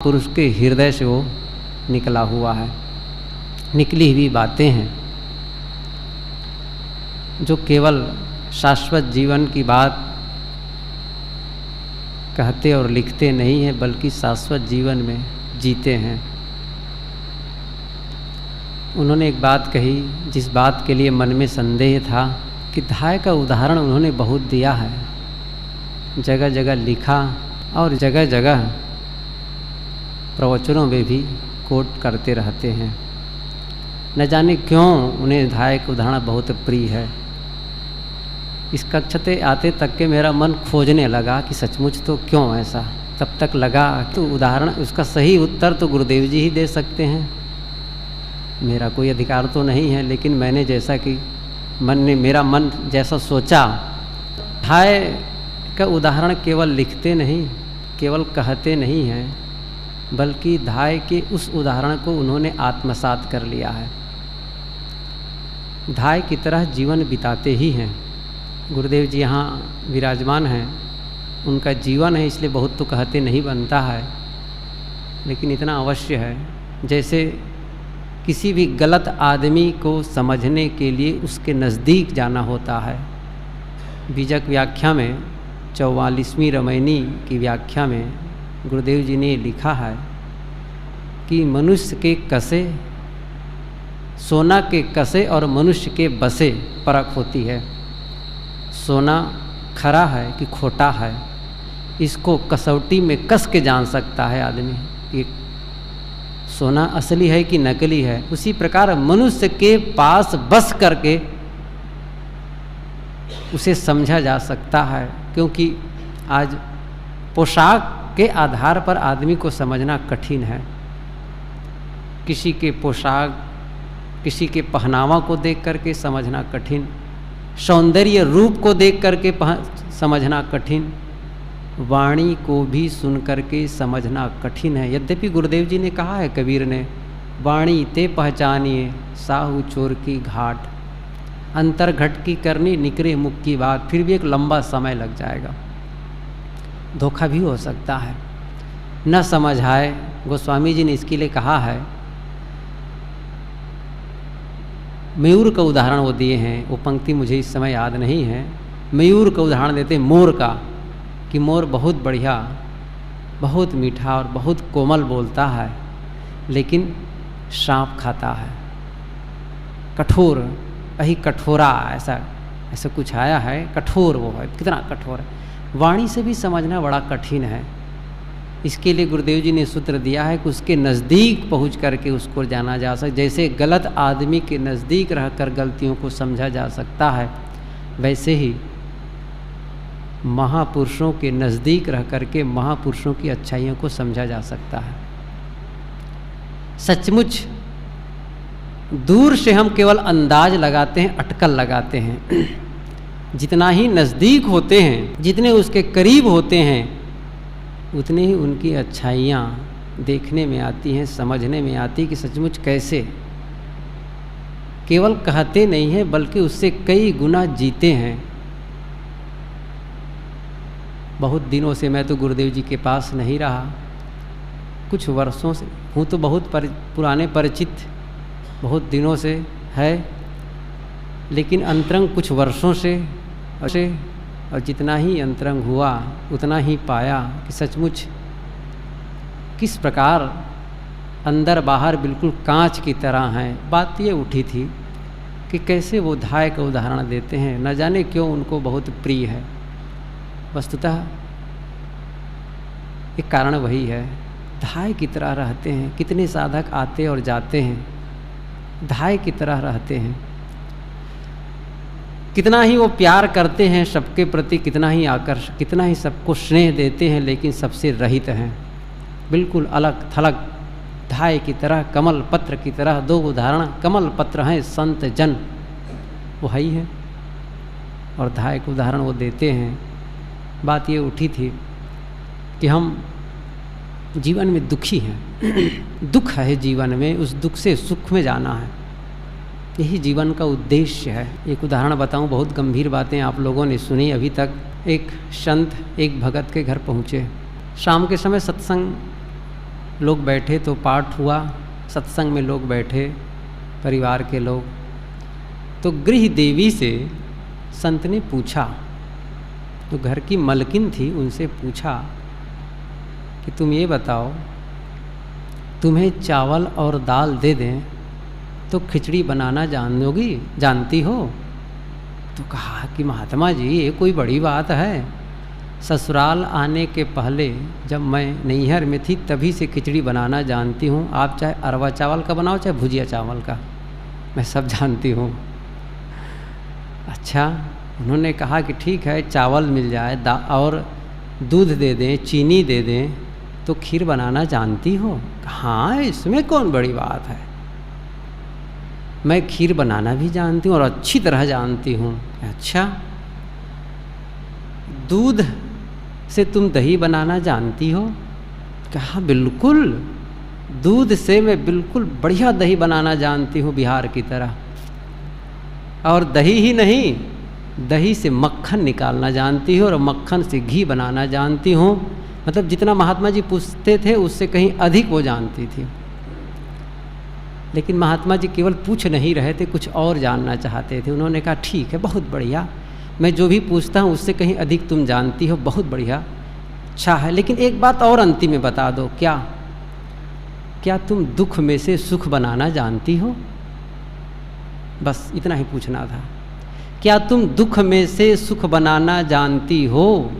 महापुरुष के हृदय से वो निकला हुआ है, निकली हुई बातें हैं जो केवल शाश्वत जीवन की बात कहते और लिखते नहीं हैं, बल्कि शाश्वत जीवन में जीते हैं। उन्होंने एक बात कही जिस बात के लिए मन में संदेह था कि धाय का उदाहरण उन्होंने बहुत दिया है, जगह जगह लिखा और जगह जगह प्रवचनों में भी कोट करते रहते हैं। न जाने क्यों उन्हें धाय का उदाहरण बहुत प्रिय है। इस कक्षते आते तक के मेरा मन खोजने लगा कि सचमुच तो क्यों ऐसा। तब तक लगा तो उदाहरण उसका सही उत्तर तो गुरुदेव जी ही दे सकते हैं, मेरा कोई अधिकार तो नहीं है। लेकिन मैंने जैसा कि मेरा मन जैसा सोचा, धाय का उदाहरण केवल लिखते नहीं, केवल कहते नहीं हैं, बल्कि धाय के उस उदाहरण को उन्होंने आत्मसात कर लिया है। धाय की तरह जीवन बिताते ही हैं। गुरुदेव जी यहाँ विराजमान हैं, उनका जीवन है, इसलिए बहुत तो कहते नहीं बनता है, लेकिन इतना अवश्य है जैसे किसी भी गलत आदमी को समझने के लिए उसके नज़दीक जाना होता है। बीजक व्याख्या में 44वीं रामायणी की व्याख्या में गुरुदेव जी ने लिखा है कि मनुष्य के कसे, सोना के कसे और मनुष्य के बसे परख होती है। सोना खरा है कि खोटा है, इसको कसौटी में कस के जान सकता है आदमी कि सोना असली है कि नकली है। उसी प्रकार मनुष्य के पास बस करके उसे समझा जा सकता है, क्योंकि आज पोशाक के आधार पर आदमी को समझना कठिन है। किसी के पोशाक, किसी के पहनावा को देख करके समझना कठिन, सौंदर्य रूप को देख करके समझना कठिन, वाणी को भी सुन करके समझना कठिन है। यद्यपि गुरुदेव जी ने कहा है, कबीर ने, वाणी ते पहचानिए साहू चोर की घाट, अंतर घट की करनी निकरे मुख की बात। फिर भी एक लंबा समय लग जाएगा, धोखा भी हो सकता है, न समझ आए। गोस्वामी जी ने इसके लिए कहा है, मयूर का उदाहरण वो दिए हैं, वो पंक्ति मुझे इस समय याद नहीं है। मयूर का उदाहरण देते हैं मोर का, कि मोर बहुत बढ़िया, बहुत मीठा और बहुत कोमल बोलता है, लेकिन सांप खाता है, कठोर, वही कठोरा, ऐसा कुछ आया है, कठोर वो है, कितना कठोर है। वाणी से भी समझना बड़ा कठिन है। इसके लिए गुरुदेव जी ने सूत्र दिया है कि उसके नज़दीक पहुंच करके उसको जाना जा सकता। जैसे गलत आदमी के नज़दीक रहकर गलतियों को समझा जा सकता है, वैसे ही महापुरुषों के नज़दीक रह करके महापुरुषों की अच्छाइयों को समझा जा सकता है। सचमुच दूर से हम केवल अंदाज लगाते हैं, अटकल लगाते हैं। जितना ही नज़दीक होते हैं, जितने उसके करीब होते हैं, उतने ही उनकी अच्छाइयाँ देखने में आती हैं, समझने में आती कि सचमुच कैसे केवल कहते नहीं हैं, बल्कि उससे कई गुना जीते हैं। बहुत दिनों से मैं तो गुरुदेव जी के पास नहीं रहा, कुछ वर्षों से हूँ तो बहुत पुराने परिचित, बहुत दिनों से है, लेकिन अंतरंग कुछ वर्षों से और जितना ही अंतरंग हुआ उतना ही पाया कि सचमुच किस प्रकार अंदर बाहर बिल्कुल कांच की तरह हैं। बात ये उठी थी कि कैसे वो धाय का उदाहरण देते हैं, न जाने क्यों उनको बहुत प्रिय है। वस्तुतः एक कारण वही है, धाय की तरह रहते हैं। कितने साधक आते और जाते हैं, धाय की तरह रहते हैं। कितना ही वो प्यार करते हैं सबके प्रति, कितना ही आकर्षण, कितना ही सबको स्नेह देते हैं, लेकिन सबसे रहित हैं, बिल्कुल अलग थलग, धाय की तरह, कमल पत्र की तरह। दो उदाहरण, कमल पत्र हैं संत जन, वो है ही है, और धाय का उदाहरण वो देते हैं। बात ये उठी थी कि हम जीवन में दुखी हैं, दुख है जीवन में, उस दुख से सुख में जाना है, यही जीवन का उद्देश्य है। एक उदाहरण बताऊं, बहुत गंभीर बातें आप लोगों ने सुनी अभी तक। एक संत एक भगत के घर पहुँचे, शाम के समय सत्संग लोग बैठे तो पाठ हुआ, सत्संग में लोग बैठे, परिवार के लोग। तो गृह देवी से संत ने पूछा, तो घर की मलकिन थी, उनसे पूछा कि तुम ये बताओ, तुम्हें चावल और दाल दे दें तो खिचड़ी बनाना जानती हो? तो कहा कि महात्मा जी ये कोई बड़ी बात है, ससुराल आने के पहले जब मैं नैहर में थी तभी से खिचड़ी बनाना जानती हूँ। आप चाहे अरवा चावल का बनाओ चाहे भुजिया चावल का, मैं सब जानती हूँ। अच्छा, उन्होंने कहा कि ठीक है, चावल मिल जाए और दूध दे दें, चीनी दे दें तो खीर बनाना जानती हो? हाँ, इसमें कौन बड़ी बात है, मैं खीर बनाना भी जानती हूँ और अच्छी तरह जानती हूँ। अच्छा, दूध से तुम दही बनाना जानती हो? कहा बिल्कुल, दूध से मैं बिल्कुल बढ़िया दही बनाना जानती हूँ, बिहार की तरह। और दही ही नहीं, दही से मक्खन निकालना जानती हूँ और मक्खन से घी बनाना जानती हूँ। मतलब जितना महात्मा जी पूछते थे उससे कहीं अधिक वो जानती थी। लेकिन महात्मा जी केवल पूछ नहीं रहे थे, कुछ और जानना चाहते थे। उन्होंने कहा ठीक है, बहुत बढ़िया, मैं जो भी पूछता हूँ उससे कहीं अधिक तुम जानती हो, बहुत बढ़िया, अच्छा है। लेकिन एक बात और अंतिम में बता दो, क्या तुम दुख में से सुख बनाना जानती हो? बस इतना ही पूछना था, क्या तुम दुख में से सुख बनाना जानती हो?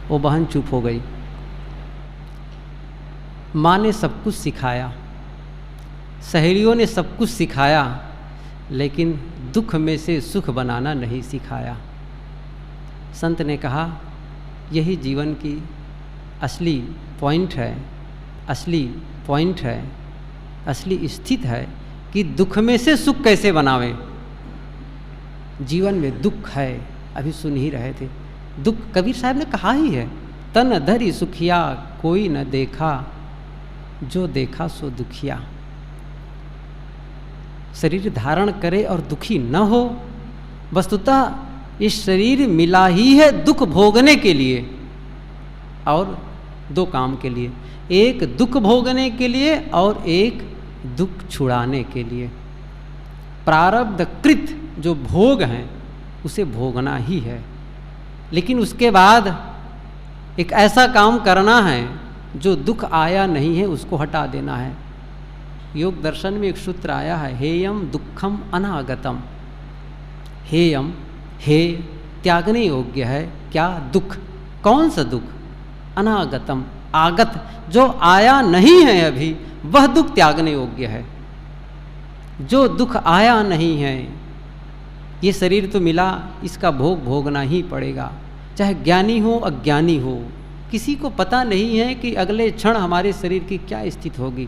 वो बहन चुप हो गई। माँ ने सब कुछ सिखाया, सहेलियों ने सब कुछ सिखाया, लेकिन दुख में से सुख बनाना नहीं सिखाया। संत ने कहा यही जीवन की असली पॉइंट है, असली स्थिति है कि दुख में से सुख कैसे बनावें। जीवन में दुख है, अभी सुन ही रहे थे, दुख कबीर साहब ने कहा ही है, तन धरी सुखिया कोई न देखा, जो देखा सो दुखिया। शरीर धारण करे और दुखी न हो, वस्तुतः इस शरीर मिला ही है दुख भोगने के लिए और दो काम के लिए, एक दुख भोगने के लिए और एक दुख छुड़ाने के लिए। प्रारब्ध कृत जो भोग हैं उसे भोगना ही है, लेकिन उसके बाद एक ऐसा काम करना है जो दुख आया नहीं है उसको हटा देना है। योग दर्शन में एक सूत्र आया है, हेयम दुखम अनागतम। हेयम, हे त्यागने योग्य है क्या? दुख। कौन सा दुख? अनागतम, आगत जो आया नहीं है अभी, वह दुख त्यागने योग्य है। जो दुख आया नहीं है, ये शरीर तो मिला, इसका भोग भोगना ही पड़ेगा, चाहे ज्ञानी हो अज्ञानी हो। किसी को पता नहीं है कि अगले क्षण हमारे शरीर की क्या स्थिति होगी,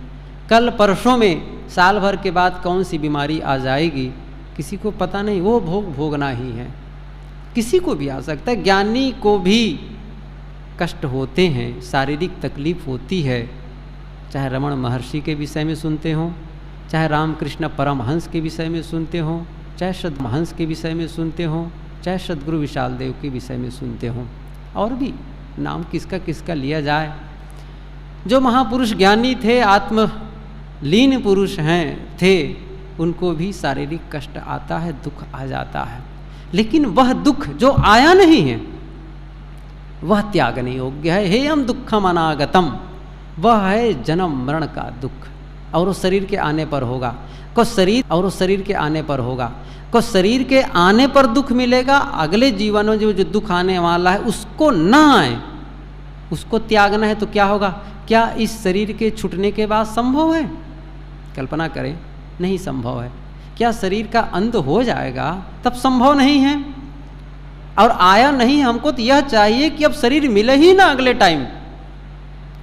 कल परसों में, साल भर के बाद कौन सी बीमारी आ जाएगी, किसी को पता नहीं। वो भोग भोगना ही है, किसी को भी आ सकता है। ज्ञानी को भी कष्ट होते हैं, शारीरिक तकलीफ होती है, चाहे रमण महर्षि के विषय में सुनते हो, चाहे रामकृष्ण परमहंस के विषय में सुनते हो, चाहे सदमहंस के विषय में सुनते हो, चाहे सदगुरु विशाल देव के विषय में सुनते हो, और भी नाम किसका किसका लिया जाए। जो महापुरुष ज्ञानी थे, आत्मलीन पुरुष थे, उनको भी शारीरिक कष्ट आता है, दुख आ जाता है, लेकिन वह दुख जो आया नहीं है वह त्यागने योग्य है। हेयम दुखम अनागतम, वह है जन्म मरण का दुख, और वो शरीर के आने पर होगा। को शरीर के आने पर होगा, को शरीर के आने पर दुख मिलेगा। अगले जीवन में जो दुख आने वाला है उसको ना आए, उसको त्यागना है। तो क्या होगा? क्या इस शरीर के छूटने के बाद संभव है? कल्पना करें, नहीं संभव है। क्या शरीर का अंत हो जाएगा तब संभव नहीं है? और आया नहीं, हमको तो यह चाहिए कि अब शरीर मिले ही ना अगले टाइम,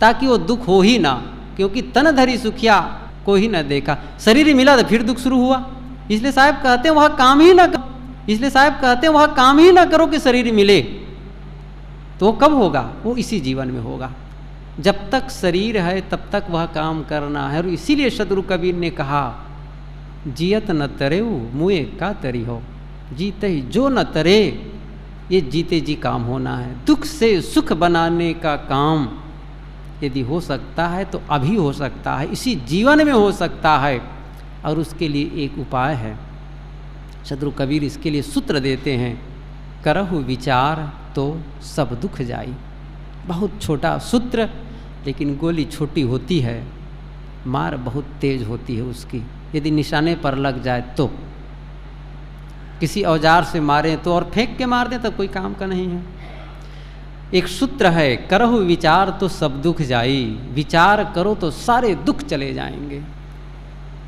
ताकि वो दुख हो ही ना, क्योंकि तन धरी सुखिया को ही ना देखा। शरीर मिला तो फिर दुख शुरू हुआ। इसलिए साहब कहते हैं वह काम ही ना करो, कि शरीर मिले। तो वो कब होगा? वो इसी जीवन में होगा। जब तक शरीर है तब तक वह काम करना है। और इसीलिए सदगुरु कबीर ने कहा, जियत न तरेऊ मुए का तरी हो, जीते ही जो न तरे, ये जीते जी काम होना है। दुख से सुख बनाने का काम यदि हो सकता है तो अभी हो सकता है, इसी जीवन में हो सकता है, और उसके लिए एक उपाय है। सद्गुरु कबीर इसके लिए सूत्र देते हैं, करहु विचार तो सब दुख जाई। बहुत छोटा सूत्र, लेकिन गोली छोटी होती है, मार बहुत तेज होती है उसकी। यदि निशाने पर लग जाए तो, किसी औजार से मारें तो, और फेंक के मार दें तो कोई काम का नहीं है। एक सूत्र है, करहु विचार तो सब दुख जाई। विचार करो तो सारे दुख चले जाएंगे।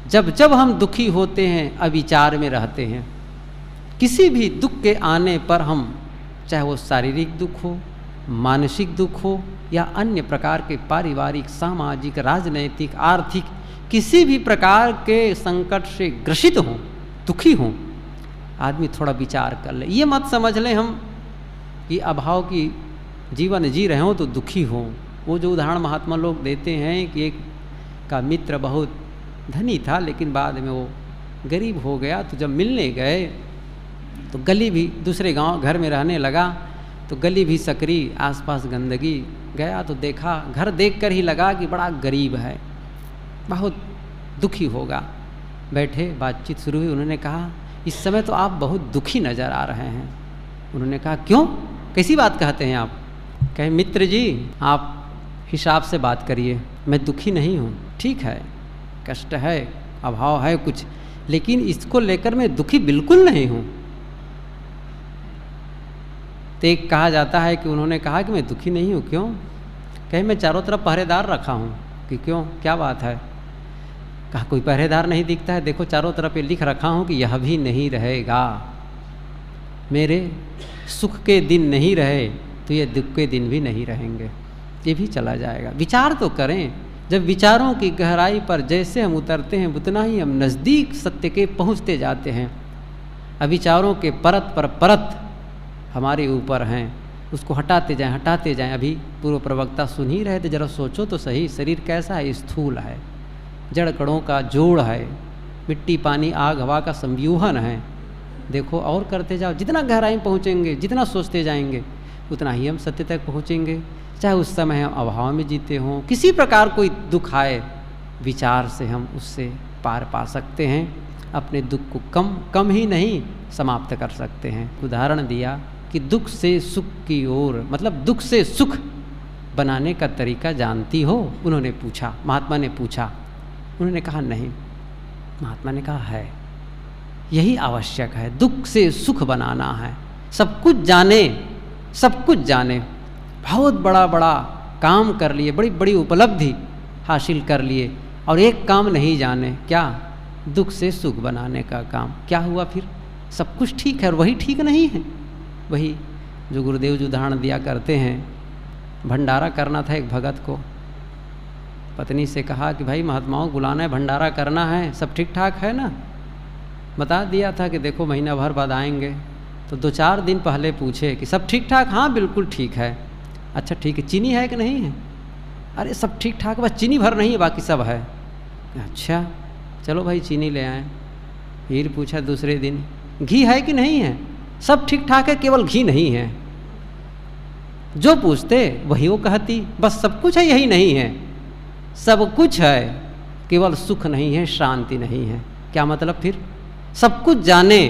जब जब हम दुखी होते हैं, अविचार में रहते हैं, किसी भी दुख के आने पर हम, चाहे वो शारीरिक दुख हो, मानसिक दुख हो, या अन्य प्रकार के पारिवारिक, सामाजिक, राजनैतिक, आर्थिक, किसी भी प्रकार के संकट से ग्रसित हों, दुखी हों, आदमी थोड़ा विचार कर ले। ये मत समझ लें हम कि अभाव की जीवन जी रहे हों तो दुखी हों। वो जो उदाहरण महात्मा लोग देते हैं कि एक का मित्र बहुत धनी था, लेकिन बाद में वो गरीब हो गया, तो जब मिलने गए तो गली भी, दूसरे गांव घर में रहने लगा तो गली भी सकरी, आसपास गंदगी। गया तो देखा, घर देखकर ही लगा कि बड़ा गरीब है, बहुत दुखी होगा। बैठे, बातचीत शुरू हुई। उन्होंने कहा, इस समय तो आप बहुत दुखी नज़र आ रहे हैं। उन्होंने कहा, क्यों, कैसी बात कहते हैं आप? कहे, मित्र जी आप हिसाब से बात करिए, मैं दुखी नहीं हूँ। ठीक है, कष्ट है, अभाव है कुछ, लेकिन इसको लेकर मैं दुखी बिल्कुल नहीं हूँ। तो एक कहा जाता है कि उन्होंने कहा कि मैं दुखी नहीं हूँ। क्यों? कहे, मैं चारों तरफ पहरेदार रखा हूँ। कि क्यों, क्या बात है? कहा, कोई पहरेदार नहीं दिखता है, देखो चारों तरफ ये लिख रखा हूँ कि यह भी नहीं रहेगा। मेरे सुख के दिन नहीं रहे तो ये दुख के दिन भी नहीं रहेंगे, ये भी चला जाएगा। विचार तो करें। जब विचारों की गहराई पर जैसे हम उतरते हैं, उतना ही हम नज़दीक सत्य के पहुँचते जाते हैं। अविचारों के परत पर परत हमारे ऊपर हैं, उसको हटाते जाएं। अभी पूर्व प्रवक्ता सुन ही रहे थे, जरा सोचो तो सही, शरीर कैसा है? स्थूल है, जड़ कणों का जोड़ है, मिट्टी पानी आग हवा का संव्यूहन है। देखो और करते जाओ, जितना गहराई में पहुँचेंगे, जितना सोचते जाएंगे, उतना ही हम सत्य तक पहुँचेंगे। चाहे उस समय हम अभाव में जीते हों, किसी प्रकार कोई दुख आए, विचार से हम उससे पार पा सकते हैं। अपने दुख को कम ही नहीं समाप्त कर सकते हैं। उदाहरण दिया कि दुख से सुख की ओर, मतलब दुख से सुख बनाने का तरीका जानती हो? उन्होंने पूछा, महात्मा ने पूछा। उन्होंने कहा नहीं। महात्मा ने कहा है, यही आवश्यक है, दुख से सुख बनाना है। सब कुछ जाने, सब कुछ जाने, बहुत बड़ा बड़ा काम कर लिए, बड़ी बड़ी उपलब्धि हासिल कर लिए, और एक काम नहीं जाने, क्या? दुख से सुख बनाने का काम। क्या हुआ फिर? सब कुछ ठीक है और वही ठीक नहीं है। वही जो गुरुदेव जी उदाहरण दिया करते हैं, भंडारा करना था एक भगत को। पत्नी से कहा कि भाई महात्माओं को बुलाना है, भंडारा करना है, सब ठीक ठाक है ना? बता दिया था कि देखो महीना भर बाद आएंगे। तो 2-4 दिन पहले पूछे कि सब ठीक ठाक? हाँ बिल्कुल ठीक है। अच्छा ठीक है, चीनी है कि नहीं है? अरे सब ठीक ठाक, बस चीनी भर नहीं है, बाकी सब है। अच्छा चलो भाई चीनी ले आए। फिर पूछा दूसरे दिन, घी है कि नहीं है? सब ठीक ठाक है, केवल घी नहीं है। जो पूछते वही वो कहती, बस सब कुछ है, यही नहीं है। सब कुछ है, केवल सुख नहीं है, शांति नहीं है। क्या मतलब फिर? सब कुछ जाने,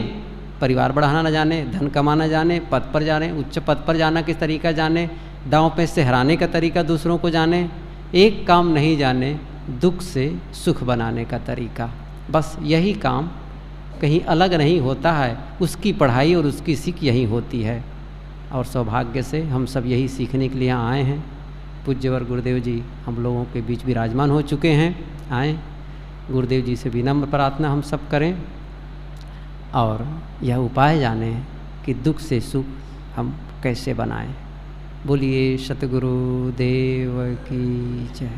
परिवार बढ़ाना न जाने, धन कमाना जाने, पद पर जाने, उच्च पद पर जाना किस तरीका जाने, दांव पे से हराने का तरीका दूसरों को जाने, एक काम नहीं जाने, दुख से सुख बनाने का तरीका। बस यही काम, कहीं अलग नहीं होता है। उसकी पढ़ाई और उसकी सीख यही होती है। और सौभाग्य से हम सब यही सीखने के लिए आए हैं। पूज्यवर गुरुदेव जी हम लोगों के बीच विराजमान हो चुके हैं। आए गुरुदेव जी से विनम्र प्रार्थना हम सब करें और यह उपाय जानें कि दुख से सुख हम कैसे बनाएं। बोलिए सतगुरु देव की जय।